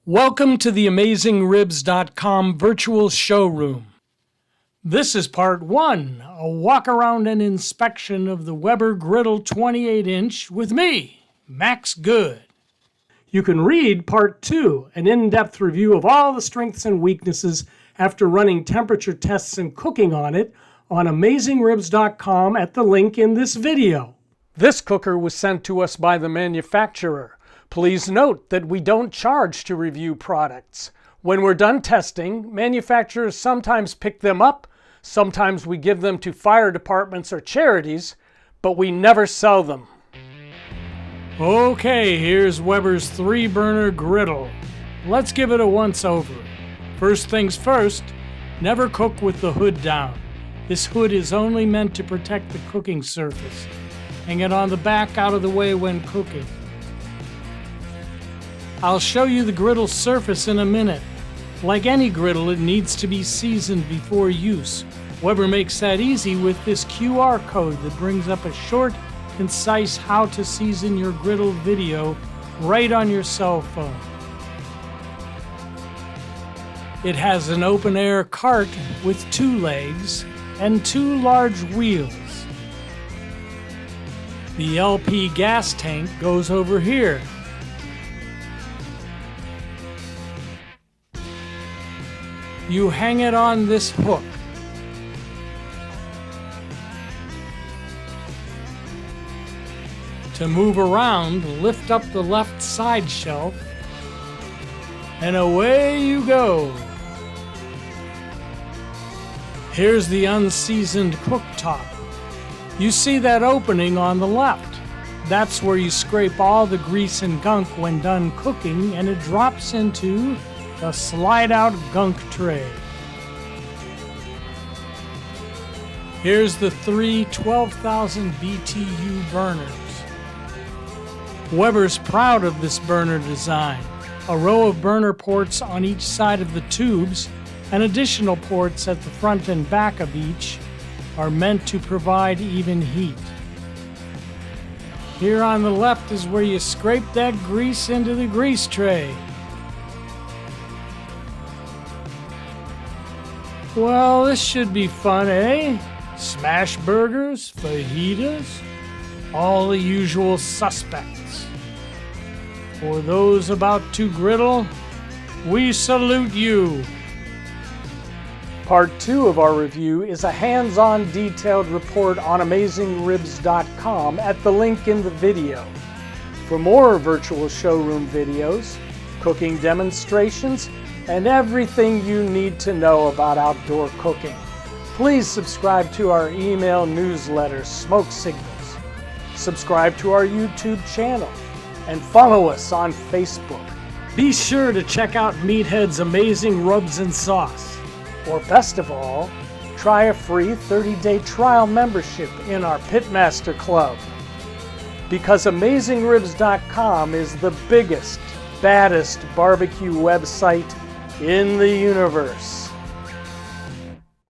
Welcome to the AmazingRibs.com virtual showroom. This is part 1, a walk around and inspection of the Weber Griddle 28-inch with me, Max Good. You can read part 2, an in-depth review of all the strengths and weaknesses after running temperature tests and cooking on it on AmazingRibs.com at the link in this video. This cooker was sent to us by the manufacturer. Please note that we don't charge to review products. When we're done testing, manufacturers sometimes pick them up, sometimes we give them to fire departments or charities, but we never sell them. Okay, here's Weber's 3-burner griddle. Let's give it a once-over. First things first, never cook with the hood down. This hood is only meant to protect the cooking surface. Hang it on the back out of the way when cooking. I'll show you the griddle surface in a minute. Like any griddle, it needs to be seasoned before use. Weber makes that easy with this QR code that brings up a short, concise how to season your griddle video right on your cell phone. It has an open-air cart with 2 legs and 2 large wheels. The LP gas tank goes over here. You hang it on this hook. To move around, lift up the left side shelf, and away you go. Here's the unseasoned cooktop. You see that opening on the left. That's where you scrape all the grease and gunk when done cooking, and it drops into the slide-out gunk tray. Here's the 3 12,000 BTU burners. Weber's proud of this burner design. A row of burner ports on each side of the tubes and additional ports at the front and back of each are meant to provide even heat. Here on the left is where you scrape that grease into the grease tray. Well, this should be fun, eh? Smash burgers, fajitas, all the usual suspects. For those about to griddle, we salute you. Part 2 of our review is a hands-on detailed report on AmazingRibs.com at the link in the video. For more virtual showroom videos, cooking demonstrations, and everything you need to know about outdoor cooking, please subscribe to our email newsletter, Smoke Signals. Subscribe to our YouTube channel and follow us on Facebook. Be sure to check out Meathead's amazing rubs and sauce. Or best of all, try a free 30-day trial membership in our Pitmaster Club. Because AmazingRibs.com is the biggest, baddest barbecue website in the universe.